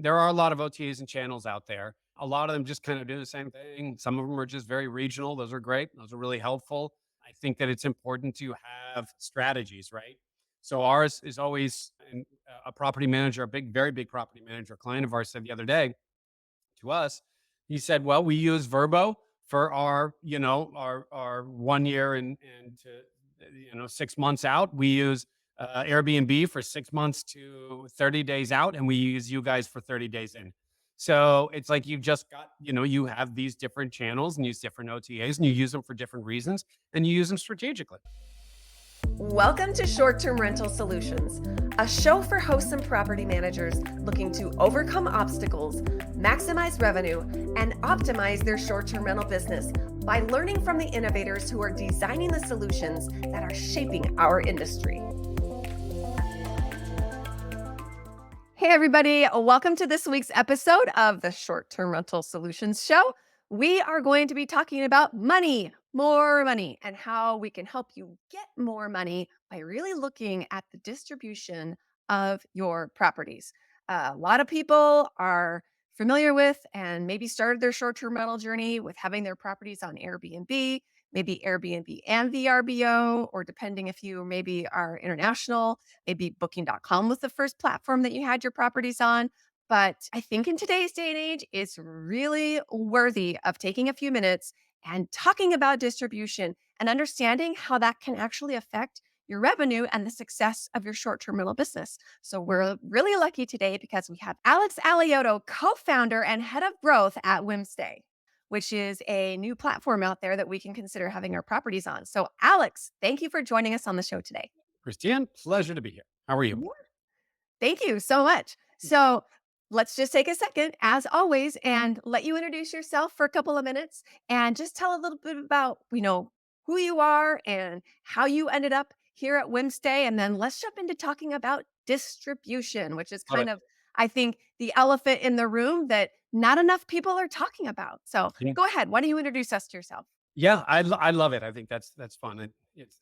there are a lot of OTAs and channels out there. A lot of them just kind of do the same thing. Some of them are just very regional. Those are great. Those are really helpful. I think that it's important to have strategies, right? So ours is always a property manager, a big, very big property manager, a client of ours said the other day to us, he said, "Well, we use Verbo for our, our 1 year and to 6 months out. We use Airbnb for 6 months to 30 days out, and we use you guys for 30 days in." So it's like you've just got, you have these different channels and use different OTAs, and you use them for different reasons, and you use them strategically. Welcome to Short Term Rental Solutions, a show for hosts and property managers looking to overcome obstacles, maximize revenue, and optimize their short term rental business by learning from the innovators who are designing the solutions that are shaping our industry. Hey, everybody, welcome to this week's episode of the Short Term Rental Solutions Show. We are going to be talking about money, more money, and how we can help you get more money by really looking at the distribution of your properties. A lot of people are familiar with and maybe started their short term rental journey with having their properties on Airbnb, maybe Airbnb and VRBO, or depending if you maybe are international, maybe booking.com was the first platform that you had your properties on. But I think in today's day and age, it's really worthy of taking a few minutes and talking about distribution and understanding how that can actually affect your revenue and the success of your short term rental business. So, we're really lucky today because we have Alex Alioto, co founder and head of growth at Whimstay, which is a new platform out there that we can consider having our properties on. So, Alex, thank you for joining us on the show today. Christiane, pleasure to be here. How are you? Thank you so much. So let's just take a second, as always, and let you introduce yourself for a couple of minutes and just tell a little bit about, who you are and how you ended up here at Whimstay. And then let's jump into talking about distribution, which is Love kind it. of, I think, the elephant in the room that not enough people are talking about. So go ahead. Why don't you introduce us to yourself? Yeah, I love it. I think that's fun. It's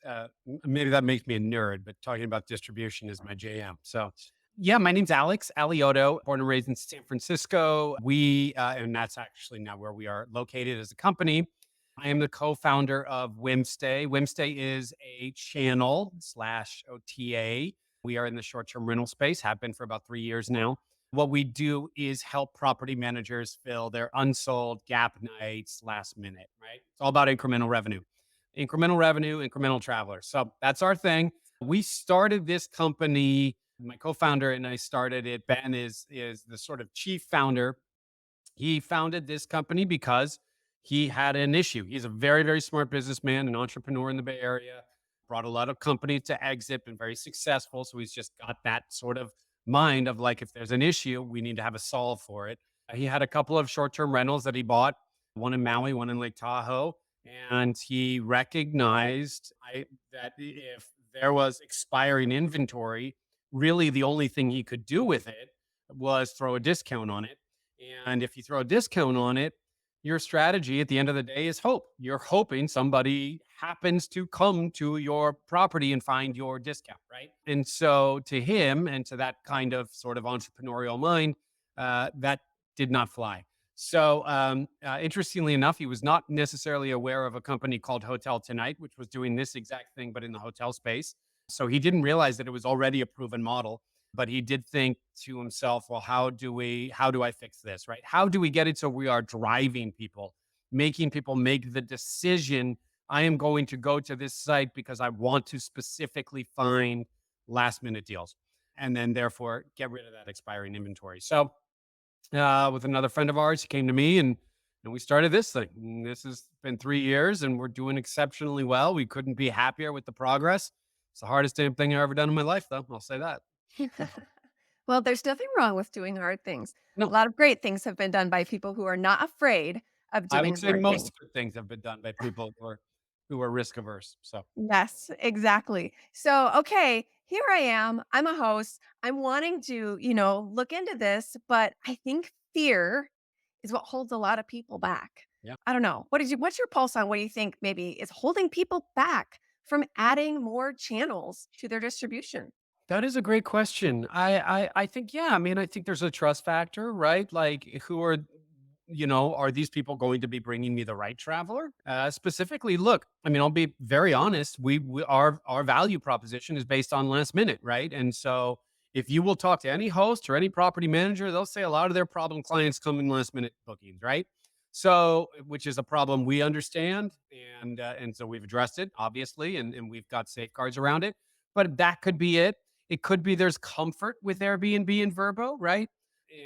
maybe that makes me a nerd, but talking about distribution is my jam. So, yeah, my name's Alex Alioto, born and raised in San Francisco. And that's actually now where we are located as a company. I am the co-founder of Whimstay. Whimstay is a channel slash OTA. We are in the short-term rental space, have been for about 3 years now. What we do is help property managers fill their unsold gap nights last minute, right? It's all about incremental revenue, incremental travelers. So that's our thing. We started this company. My co-founder and I started it. Ben is the sort of chief founder. He founded this company because he had an issue. He's a very, very smart businessman, an entrepreneur in the Bay Area, brought a lot of companies to exit, been very successful. So he's just got that sort of mind of like, if there's an issue, we need to have a solve for it. He had a couple of short term rentals that he bought, one in Maui, one in Lake Tahoe. And he recognized that if there was expiring inventory, really the only thing he could do with it was throw a discount on it. And if you throw a discount on it, your strategy at the end of the day is hope. You're hoping somebody happens to come to your property and find your discount, right? And so to him and to that kind of sort of entrepreneurial mind, that did not fly. So interestingly enough, he was not necessarily aware of a company called Hotel Tonight, which was doing this exact thing, but in the hotel space. So he didn't realize that it was already a proven model, but he did think to himself, well, how do I fix this, right? How do we get it so we are driving people, making people make the decision, I am going to go to this site because I want to specifically find last minute deals and then therefore get rid of that expiring inventory. So with another friend of ours, he came to me and we started this thing. And this has been 3 years and we're doing exceptionally well. We couldn't be happier with the progress. It's the hardest damn thing I've ever done in my life, though. I'll say that. Well, there's nothing wrong with doing hard things. A No, lot of great things have been done by people who are not afraid of I would doing say hard things. most good things have been done by people who are risk averse. So Yes, exactly. So, okay, here I am. I'm a host. I'm wanting to, look into this, but I think fear is what holds a lot of people back. yeah. I don't know. What's your pulse on what do you think maybe is holding people back from adding more channels to their distribution? That is a great question. I think, yeah, I mean, I think there's a trust factor, right? Like, who are, are these people going to be bringing me the right traveler? Specifically, look, I mean, I'll be very honest. Our value proposition is based on last minute, right? And so, if you will talk to any host or any property manager, they'll say a lot of their problem clients come in last minute bookings, right? So, which is a problem we understand, and so we've addressed it, obviously, and we've got safeguards around it. But that could be it. It could be there's comfort with Airbnb and Verbo, right?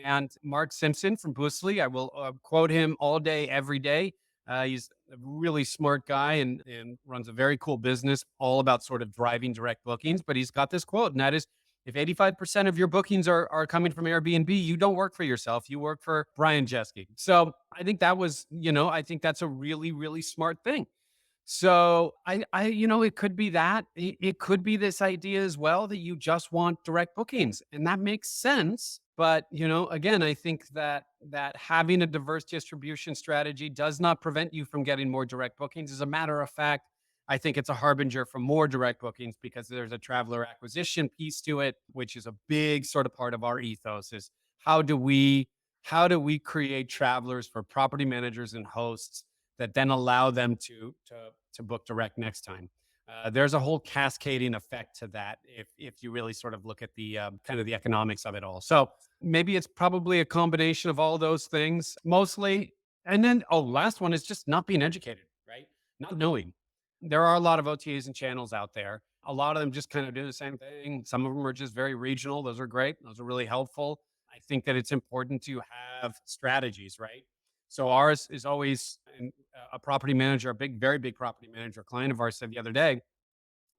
And Mark Simpson from Boostly, I will quote him all day, every day. He's a really smart guy and runs a very cool business all about sort of driving direct bookings. But he's got this quote, and that is, if 85% of your bookings are coming from Airbnb, you don't work for yourself. You work for Brian Jeske. So I think that was, I think that's a really, really smart thing. So it could be that. It could be this idea as well that you just want direct bookings, and that makes sense. But again, I think that having a diverse distribution strategy does not prevent you from getting more direct bookings. As a matter of fact, I think it's a harbinger for more direct bookings because there's a traveler acquisition piece to it, which is a big sort of part of our ethos. Is how do we how do we create travelers for property managers and hosts that then allow them to book direct next time. There's a whole cascading effect to that if you really sort of look at the kind of the economics of it all. So maybe it's probably a combination of all those things, mostly. And then, last one is just not being educated, right? Not knowing. There are a lot of OTAs and channels out there. A lot of them just kind of do the same thing. Some of them are just very regional. Those are great. Those are really helpful. I think that it's important to have strategies, right? So ours is always a property manager, a big, very big property manager, a client of ours said the other day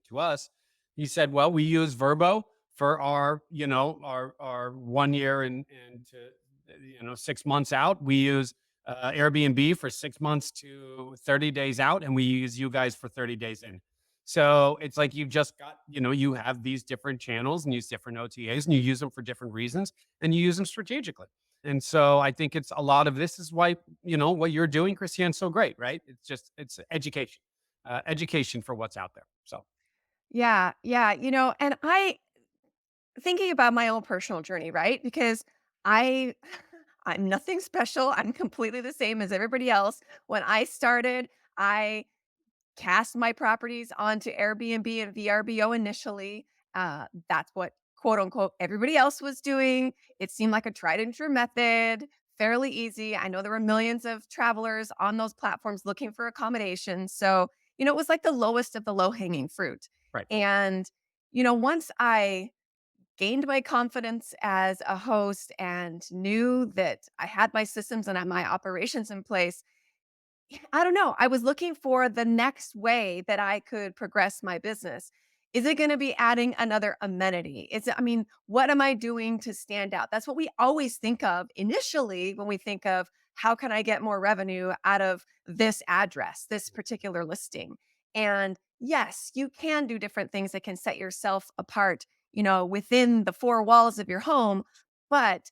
to us, he said, "Well, we use Verbo for our 1 year and to 6 months out. We use Airbnb for 6 months to 30 days out, and we use you guys for 30 days in." So it's like you've just got, you have these different channels and use different OTAs and you use them for different reasons and you use them strategically. And so I think it's a lot of this is why, what you're doing, Christiane, so great, right? It's education, education for what's out there. So Yeah, yeah, and I thinking about my own personal journey, right? Because I I'm nothing special. I'm completely the same as everybody else. When I started, I cast my properties onto Airbnb and VRBO initially. That's what quote unquote everybody else was doing. It seemed like a tried and true method, fairly easy. I know there were millions of travelers on those platforms looking for accommodations. So, it was like the lowest of the low hanging fruit. right. And, once I gained my confidence as a host and knew that I had my systems and my operations in place, I don't know. I was looking for the next way that I could progress my business. Is it going to be adding another amenity? I mean, what am I doing to stand out? That's what we always think of initially when we think of how can I get more revenue out of this address, this particular listing. And yes, you can do different things that can set yourself apart, within the four walls of your home. But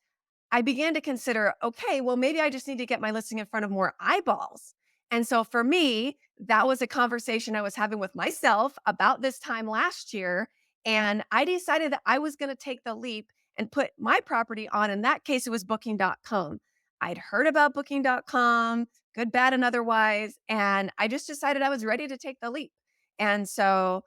I began to consider, okay, well, maybe I just need to get my listing in front of more eyeballs. And so for me, that was a conversation I was having with myself about this time last year. And I decided that I was going to take the leap and put my property on. In that case, it was booking.com. I'd heard about booking.com, good, bad, and otherwise. And I just decided I was ready to take the leap. And so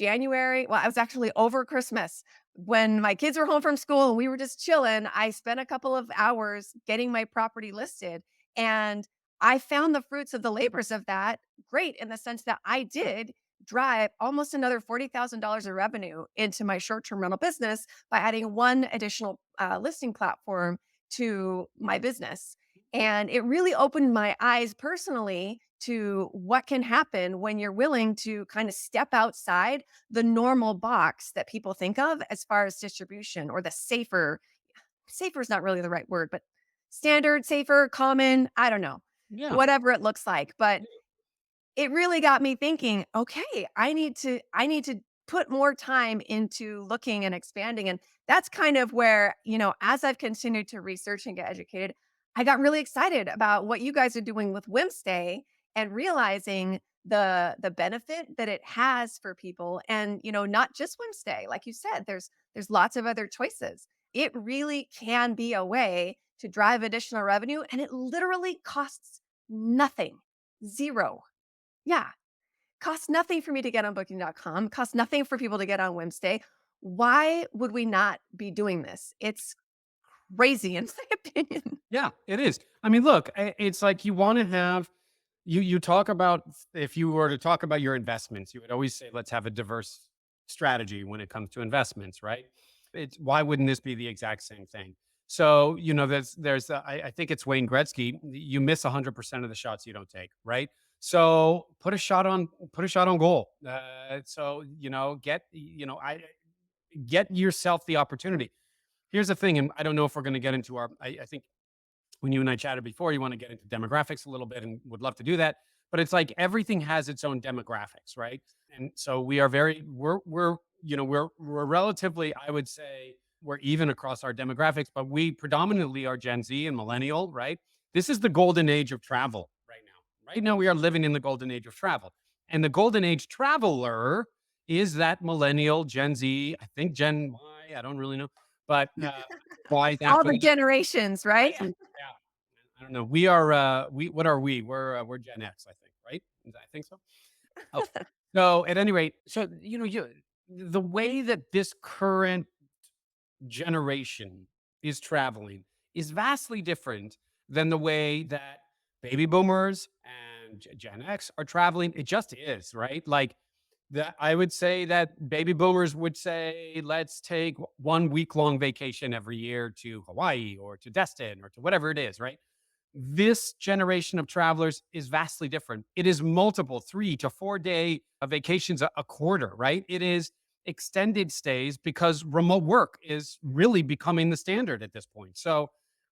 I was actually over Christmas when my kids were home from school and we were just chilling. I spent a couple of hours getting my property listed and I found the fruits of the labors of that great in the sense that I did drive almost another $40,000 of revenue into my short term rental business by adding one additional listing platform to my business. And it really opened my eyes personally to what can happen when you're willing to kind of step outside the normal box that people think of as far as distribution or the safer is not really the right word, but standard, safer, common, I don't know, Yeah. whatever it looks like. But it really got me thinking, okay, I need to put more time into looking and expanding. And that's kind of where, as I've continued to research and get educated, I got really excited about what you guys are doing with Whimstay and realizing the benefit that it has for people. And not just Wednesday, like you said, there's lots of other choices. It really can be a way to drive additional revenue, and it literally costs nothing. Zero. Yeah. Costs nothing for me to get on booking.com, costs nothing for people to get on Whimstay. Why would we not be doing this? It's crazy in my opinion. Yeah, it is. I mean, look, it's like you want to have you talk about if you were to talk about your investments, you would always say let's have a diverse strategy when it comes to investments, right? It's why wouldn't this be the exact same thing? So, I think it's Wayne Gretzky, you miss 100% of the shots you don't take, right? So, put a shot on goal. I get yourself the opportunity. Here's the thing, and I don't know if we're going to get into I think when you and I chatted before, you want to get into demographics a little bit and would love to do that. But it's like everything has its own demographics, right? And so we are we're relatively, I would say, we're even across our demographics, but we predominantly are Gen Z and millennial, right? This is the golden age of travel right now. Right now, we are living in the golden age of travel. And the golden age traveler is that millennial, Gen Z, I think Gen Y, I don't really know, but Y All after the that. generations, right? Yeah. I don't know. We are what are we? We're Gen X, I think, right? I think so. Oh. So at any rate, so the way that this current generation is traveling is vastly different than the way that baby boomers and Gen X are traveling. It just is, right? Like that I would say that baby boomers would say, let's take 1 week long vacation every year to Hawaii or to Destin or to whatever it is, right? This generation of travelers is vastly different. It is multiple 3 to 4 day vacations a quarter, right? It is extended stays because remote work is really becoming the standard at this point. So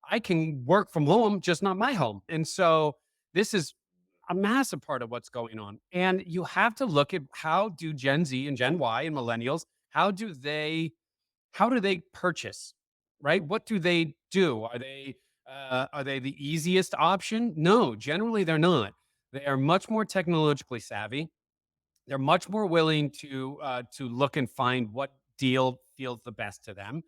I can work from home, just not my home. And so this is a massive part of what's going on. And you have to look at how do Gen Z and Gen Y and millennials, how do they purchase, right? What do they do? Are they the easiest option? No, generally they're not. They are much more technologically savvy. They're much more willing to look and find what deal feels the best to them.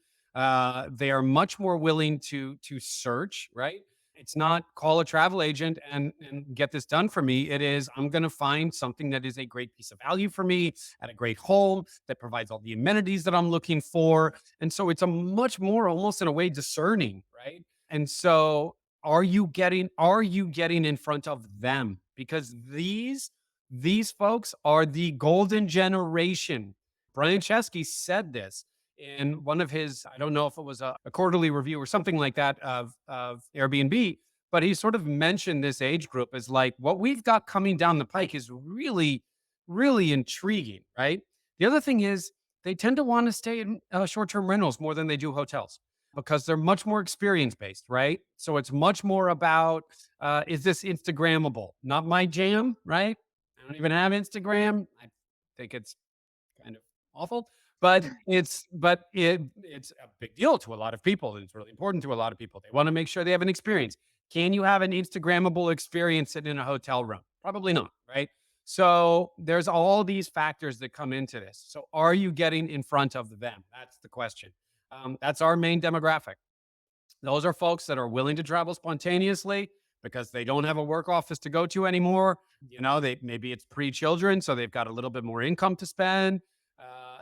They are much more willing to search, right? It's not call a travel agent and get this done for me. It is I'm going to find something that is a great piece of value for me at a great home that provides all the amenities that I'm looking for. And so it's a much more almost in a way discerning, right? And so are you getting in front of them? Because these folks are the golden generation. Brian Chesky said this in one of his, I don't know if it was a quarterly review or something like that of Airbnb, but he sort of mentioned this age group as like what we've got coming down the pike is really, really intriguing, right? The other thing is they tend to want to stay in short term rentals more than they do hotels because they're much more experience based, right? So it's much more about is this Instagrammable? Not my jam, right? I don't even have Instagram. I think it's kind of awful, but it's a big deal to a lot of people. And it's really important to a lot of people. They want to make sure they have an experience. Can you have an Instagrammable experience sitting in a hotel room? Probably not, right? So there's all these factors that come into this. So are you getting in front of them? That's the question. That's our main demographic. Those are folks that are willing to travel spontaneously because they don't have a work office to go to anymore. They maybe it's pre-children, so they've got a little bit more income to spend,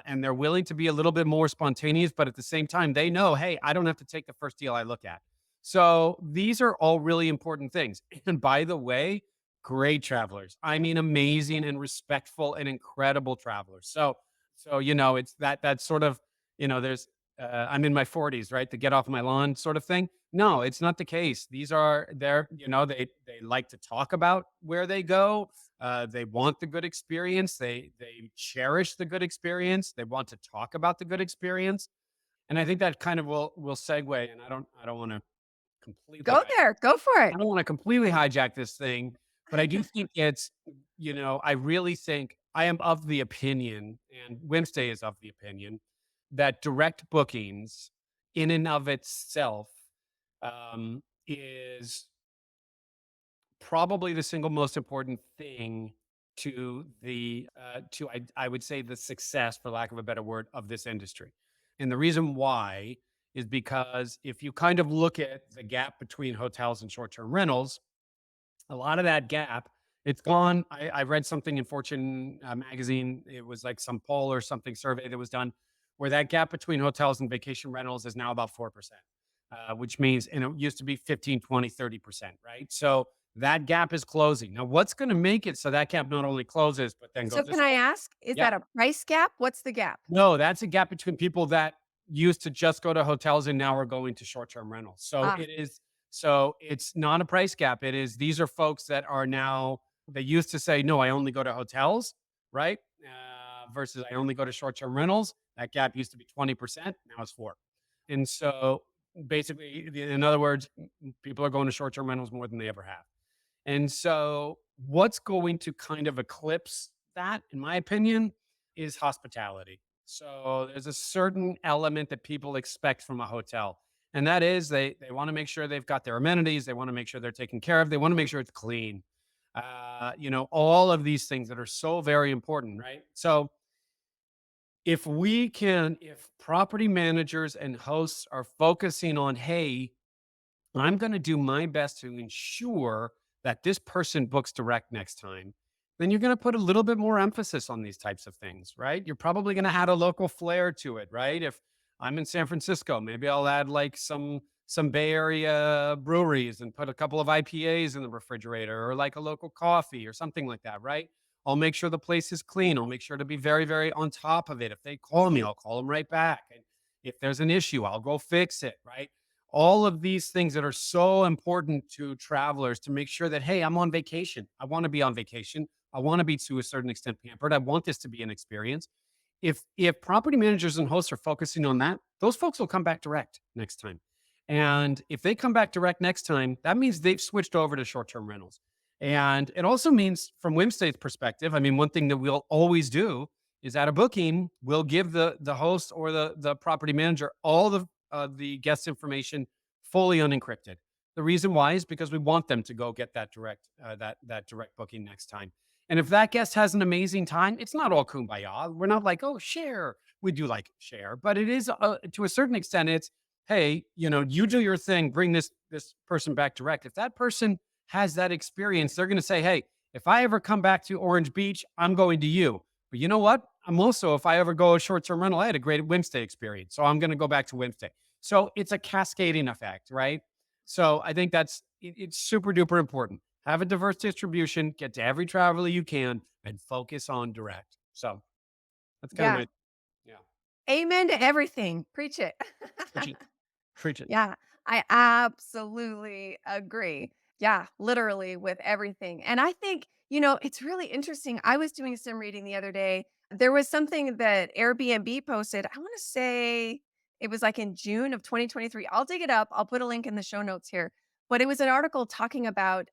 and they're willing to be a little bit more spontaneous. But at the same time, they know, hey, I don't have to take the first deal I look at. So these are all really important things. And by the way, great travelers. I mean, amazing and respectful and incredible travelers. So it's that's sort of there's I'm in my 40s, right? To get off my lawn sort of thing. No, it's not the case. They like to talk about where they go. They want the good experience. They cherish the good experience. They want to talk about the good experience. And I think that kind of will segue. And I don't want to completely Go there. Go for I it. don't want to completely hijack this thing, but I do think I really think I am of the opinion, and Wednesday is of the opinion, that direct bookings in and of itself is probably the single most important thing I would say the success, for lack of a better word, of this industry. And the reason why is because if you kind of look at the gap between hotels and short-term rentals, a lot of that gap, it's gone. I read something in Fortune magazine. It was like some poll or something survey that was done where that gap between hotels and vacation rentals is now about 4%, which means, and it used to be 15, 20, 30%, right? So that gap is closing. Now, what's going to make it so that gap not only closes, but then So goes can this I way? ask, is Yeah. that a price gap? What's the gap? No, that's a gap between people that used to just go to hotels and now are going to short-term rentals. Ah, So it's not a price gap. These are folks that are now they used to say, "No, I only go to hotels," right? Versus I only go to short-term rentals. That gap used to be 20%, now it's 4. And so basically, in other words, people are going to short-term rentals more than they ever have. And so, what's going to kind of eclipse that, in my opinion, is hospitality. So, there's a certain element that people expect from a hotel, and that is they want to make sure they've got their amenities, they want to make sure they're taken care of, they want to make sure it's clean. All of these things that are so very important, right? So, if property managers and hosts are focusing on, hey, I'm going to do my best to ensure that this person books direct next time, then you're going to put a little bit more emphasis on these types of things, right? You're probably going to add a local flair to it, right? If I'm in San Francisco, maybe I'll add like some Bay Area breweries and put a couple of IPAs in the refrigerator or like a local coffee or something like that, right? I'll make sure the place is clean. I'll make sure to be very, very on top of it. If they call me, I'll call them right back. And if there's an issue, I'll go fix it, right? All of these things that are so important to travelers to make sure that, hey, I'm on vacation. I want to be on vacation. I want to be to a certain extent pampered. I want this to be an experience. If property managers and hosts are focusing on that, those folks will come back direct next time. And if they come back direct next time, that means they've switched over to short-term rentals. And it also means from Whimstay's perspective, I mean, one thing that we'll always do is at a booking, we'll give the host or the property manager all the guest information fully unencrypted. The reason why is because we want them to go get that direct booking next time. And if that guest has an amazing time, it's not all kumbaya. We're not like, oh, share. We do like share, but it is to a certain extent. It's hey, you do your thing. Bring this person back direct. If that person has that experience, they're going to say, hey, if I ever come back to Orange Beach, I'm going to you. But you know what? I'm also, if I ever go a short term rental, I had a great Whimstay experience. So I'm going to go back to Whimstay. So it's a cascading effect, right? So I think it's super duper important. Have a diverse distribution, get to every traveler you can, and focus on direct. So that's kind of yeah. my, yeah, Amen to everything. Preach it. preach it, preach it. Yeah, I absolutely agree. Yeah, literally with everything. And I think, it's really interesting. I was doing some reading the other day. There was something that Airbnb posted. I want to say it was like in June of 2023. I'll dig it up. I'll put a link in the show notes here. But it was an article talking about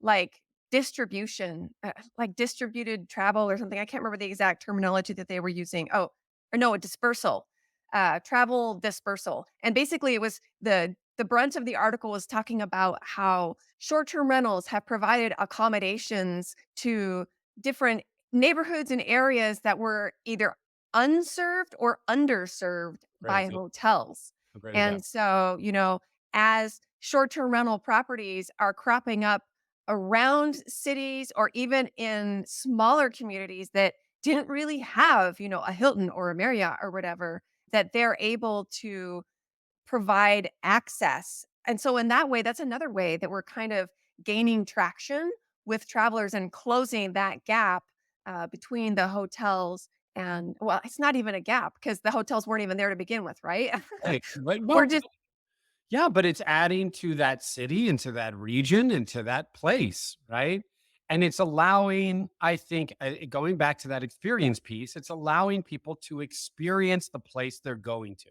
like distribution, like distributed travel or something. I can't remember the exact terminology that they were using. Oh, or no, dispersal, travel dispersal. And basically, it was the brunt of the article was talking about how short-term rentals have provided accommodations to different neighborhoods and areas that were either unserved or underserved Great by example. hotels. A great And example. so, as short-term rental properties are cropping up around cities or even in smaller communities that didn't really have, a Hilton or a Marriott or whatever, that they're able to provide access. And so in that way, that's another way that we're kind of gaining traction with travelers and closing that gap between the hotels and, well, it's not even a gap because the hotels weren't even there to begin with, right? Right. Right. We're Well, just yeah, but it's adding to that city and to that region and to that place, right? And it's allowing, I think, going back to that experience piece, it's allowing people to experience the place they're going to.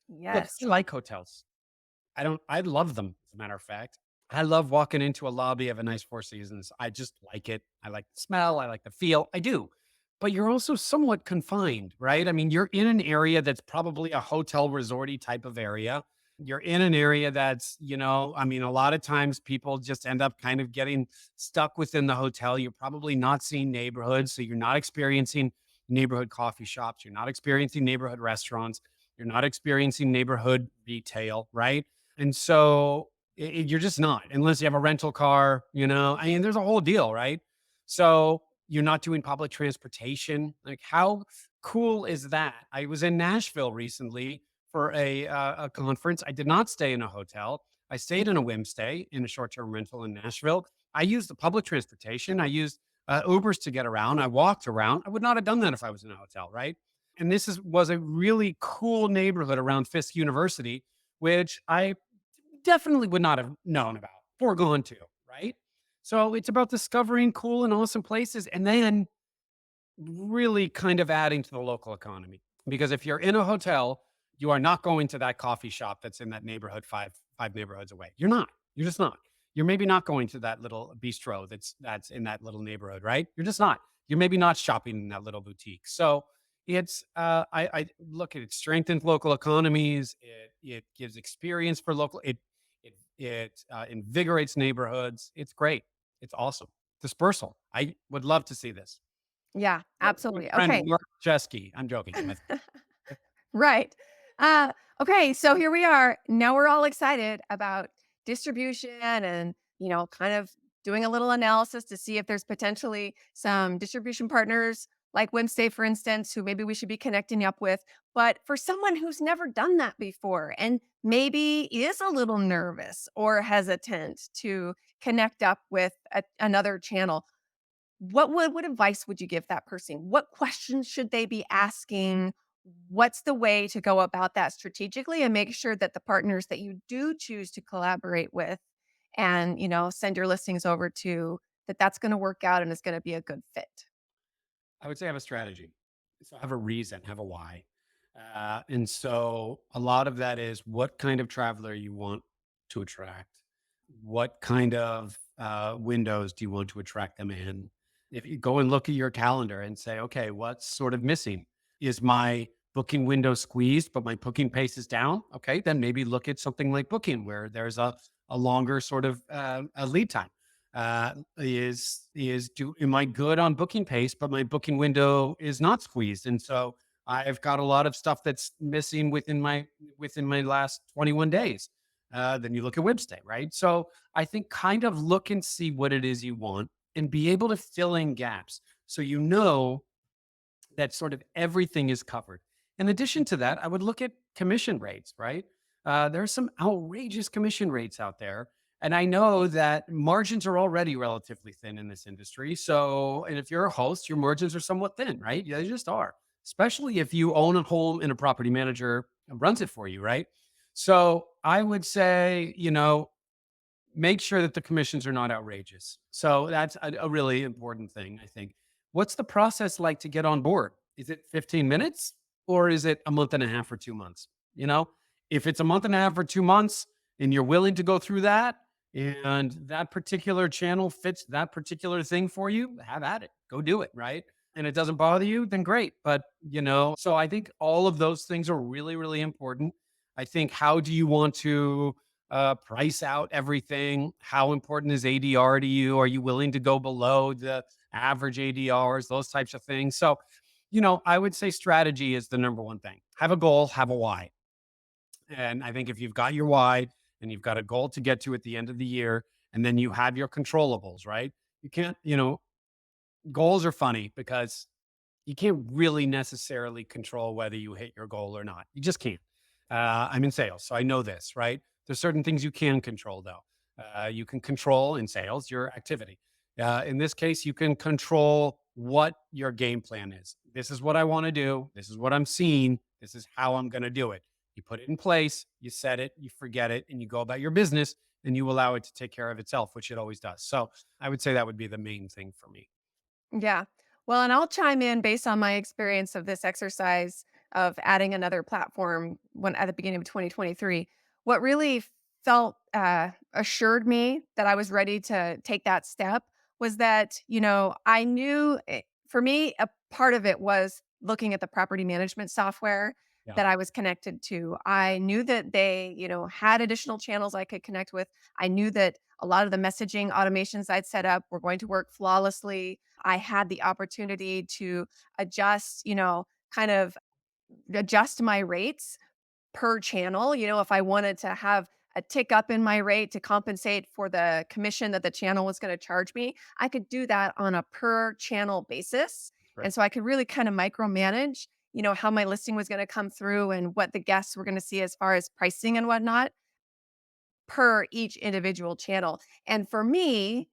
Look, yes. I like hotels. I love them, as a matter of fact. I love walking into a lobby of a nice Four Seasons. I just like it. I like the smell. I like the feel. I do. But you're also somewhat confined, right? I mean, you're in an area that's probably a hotel resorty type of area. You're in an area that's, I mean, a lot of times people just end up kind of getting stuck within the hotel. You're probably not seeing neighborhoods. So you're not experiencing neighborhood coffee shops. You're not experiencing neighborhood restaurants. You're not experiencing neighborhood retail, right? And so you're just not, unless you have a rental car, I mean, there's a whole deal, right? So you're not doing public transportation. Like, how cool is that? I was in Nashville recently for a conference. I did not stay in a hotel. I stayed in a Whimstay in a short-term rental in Nashville. I used the public transportation. I used Ubers to get around. I walked around. I would not have done that if I was in a hotel, right? And this was a really cool neighborhood around Fisk University, which I definitely would not have known about or gone to, right? So it's about discovering cool and awesome places and then really kind of adding to the local economy. Because if you're in a hotel, you are not going to that coffee shop that's in that neighborhood five neighborhoods away. You're not. You're just not. You're maybe not going to that little bistro that's in that little neighborhood, right? You're just not. You're maybe not shopping in that little boutique. So it's I look at it strengthens local economies. It gives experience for local. It invigorates neighborhoods. It's great. It's awesome. Dispersal. I would love to see this. Yeah, My absolutely. friend Okay. Mark Chesky. I'm joking. Right. Uh, okay, so here we are. Now we're all excited about distribution and, kind of doing a little analysis to see if there's potentially some distribution partners like Whimstay, for instance, who maybe we should be connecting up with. But for someone who's never done that before and maybe is a little nervous or hesitant to connect up with another channel, what advice would you give that person? What questions should they be asking? What's the way to go about that strategically and make sure that the partners that you do choose to collaborate with and, send your listings over to, that's going to work out and is going to be a good fit? I would say have a strategy. So have a reason, have a why. And so a lot of that is what kind of traveler you want to attract. What kind of windows do you want to attract them in? If you go and look at your calendar and say, okay, what's sort of missing? Is my booking window squeezed, but my booking pace is down? Okay, then maybe look at something like Booking where there's a longer sort of a lead time. Am I good on booking pace, but my booking window is not squeezed, and so I've got a lot of stuff that's missing within my last 21 days. Then you look at Whimstay, right? So I think kind of look and see what it is you want and be able to fill in gaps so that sort of everything is covered. In addition to that, I would look at commission rates, right? There are some outrageous commission rates out there. And I know that margins are already relatively thin in this industry. So, and if you're a host, your margins are somewhat thin, right? Yeah, they just are, especially if you own a home and a property manager runs it for you, right? So I would say, make sure that the commissions are not outrageous. So that's a really important thing, I think. What's the process like to get on board? Is it 15 minutes or is it a month and a half or 2 months? You know, if it's a month and a half or 2 months and you're willing to go through that and that particular channel fits that particular thing for you, have at it. Go do it. Right. And it doesn't bother you, then great. But, so I think all of those things are really, really important. I think how do you want to price out everything? How important is ADR to you? Are you willing to go below the average ADRs? Those types of things. So, I would say strategy is the number one thing. Have a goal, have a why. And I think if you've got your why and you've got a goal to get to at the end of the year, and then you have your controllables, right? You can't, goals are funny because you can't really necessarily control whether you hit your goal or not. You just can't. I'm in sales, so I know this, right? There's certain things you can control, though. You can control in sales your activity. In this case, you can control what your game plan is. This is what I want to do. This is what I'm seeing. This is how I'm going to do it. You put it in place, you set it, you forget it, and you go about your business, and you allow it to take care of itself, which it always does. So I would say that would be the main thing for me. Yeah. Well, and I'll chime in based on my experience of this exercise of adding another platform when at the beginning of 2023. What really felt assured me that I was ready to take that step was that, I knew for me, a part of it was looking at the property management software. Yeah. that I was connected to. I knew that they, had additional channels I could connect with. I knew that a lot of the messaging automations I'd set up were going to work flawlessly. I had the opportunity to adjust, kind of adjust my rates per channel. If I wanted to have a tick up in my rate to compensate for the commission that the channel was going to charge me, I could do that on a per channel basis. Right. And so I could really kind of micromanage, how my listing was going to come through and what the guests were going to see as far as pricing and whatnot per each individual channel. And for me,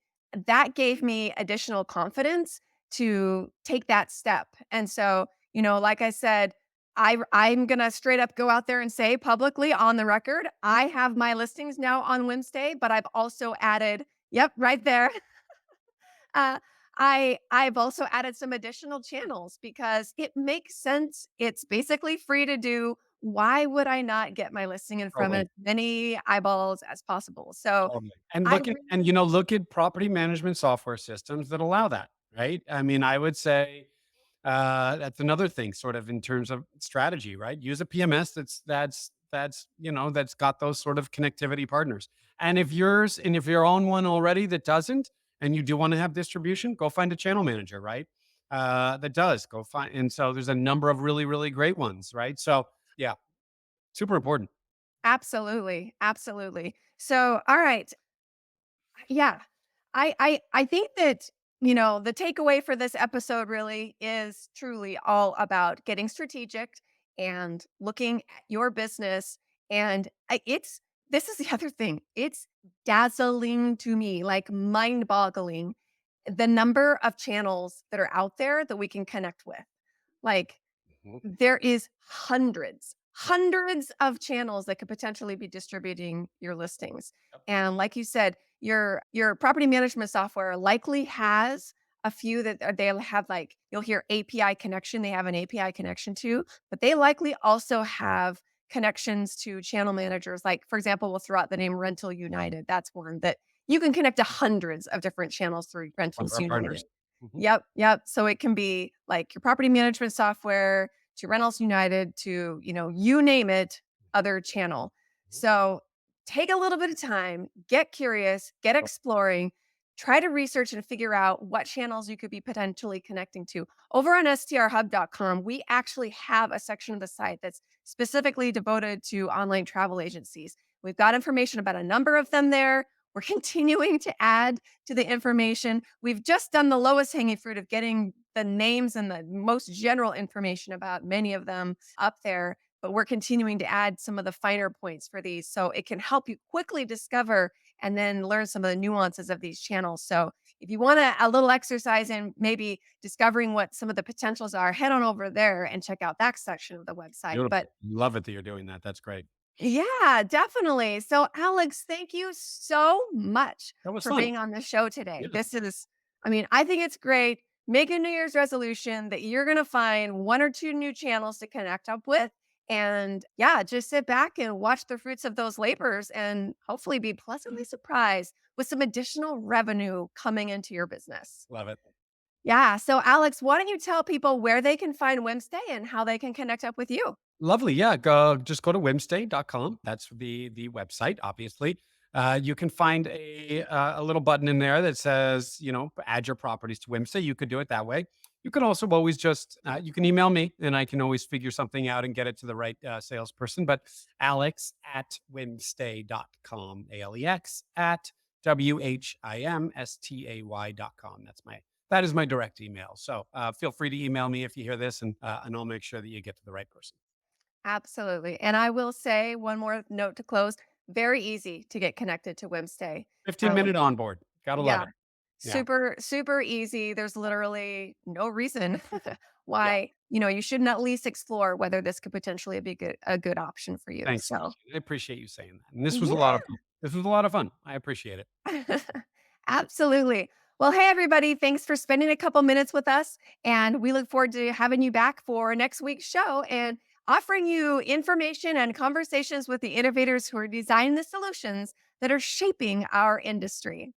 that gave me additional confidence to take that step. And so, like I said, I'm gonna straight up go out there and say publicly on the record, I have my listings now on Wednesday, but I've also added, yep, right there. Uh, I've also added some additional channels because it makes sense. It's basically free to do. Why would I not get my listing in front Totally. of as many eyeballs as possible? So Totally. And I look at really look at property management software systems that allow that, right? I mean, I would say that's another thing, sort of in terms of strategy, right? Use a PMS that's got those sort of connectivity partners. And if you're on one already that doesn't, and you do want to have distribution, go find a channel manager, right? That does. Go find. And so there's a number of really, really great ones, right? So yeah, super important. absolutely, absolutely. So, all right. Yeah. I think that, the takeaway for this episode really is truly all about getting strategic and looking at your business. And it's this is the other thing. It's dazzling to me, like mind-boggling, the number of channels that are out there that we can connect with. Like Mhm. there is hundreds of channels that could potentially be distributing your listings. Yep. And like you said, your property management software likely has a few that they'll have, like you'll hear API connection, they have an API connection to, but they likely also have connections to channel managers. Like for example, we'll throw out the name Rental United. That's one that you can connect to hundreds of different channels through One of Rentals our partners. United. Mhm. Yep, yep. So it can be like your property management software to Rentals United to, you name it, other channel. Mhm. So take a little bit of time, get curious, get exploring, try to research and figure out what channels you could be potentially connecting to. Over on strhub.com, we actually have a section of the site that's specifically devoted to online travel agencies. We've got information about a number of them there. We're continuing to add to the information. We've just done the lowest hanging fruit of getting the names and the most general information about many of them up there, but we're continuing to add some of the finer points for these so it can help you quickly discover and then learn some of the nuances of these channels. So if you want a little exercise in maybe discovering what some of the potentials are, head on over there and check out that section of the website. But Beautiful. Love it that you're doing that. That's great. yeah, definitely. So, Alex, thank you so much That was for fun. being on the show today. Yeah. I think it's great. Make a New Year's resolution that you're going to find one or two new channels to connect up with. And yeah, just sit back and watch the fruits of those labors and hopefully be pleasantly surprised with some additional revenue coming into your business. Love it. Yeah. So, Alex, why don't you tell people where they can find Whimstay and how they can connect up with you? Lovely. Yeah. Just go to whimstay.com. That's the website, obviously. You can find a little button in there that says, add your properties to Whimstay. You could do it that way. You can also always just, you can email me and I can always figure something out and get it to the right salesperson. But Alex at whimstay.com, Alex at WHIMSTAY.com. That is my direct email. So feel free to email me if you hear this and I'll make sure that you get to the right person. Absolutely. And I will say one more note to close. Very easy to get connected to Whimstay. 15-minute onboard. Gotta love Yeah, it. Yeah. super, super easy. There's literally no reason Yeah. why, you shouldn't at least explore whether this could potentially be a good option for you. Thanks so So much. I appreciate you saying that. And this was a lot yeah. of fun. This was a lot of fun. I appreciate it. Absolutely. Well, hey, everybody. Thanks for spending a couple minutes with us. And we look forward to having you back for next week's show and offering you information and conversations with the innovators who are designing the solutions that are shaping our industry.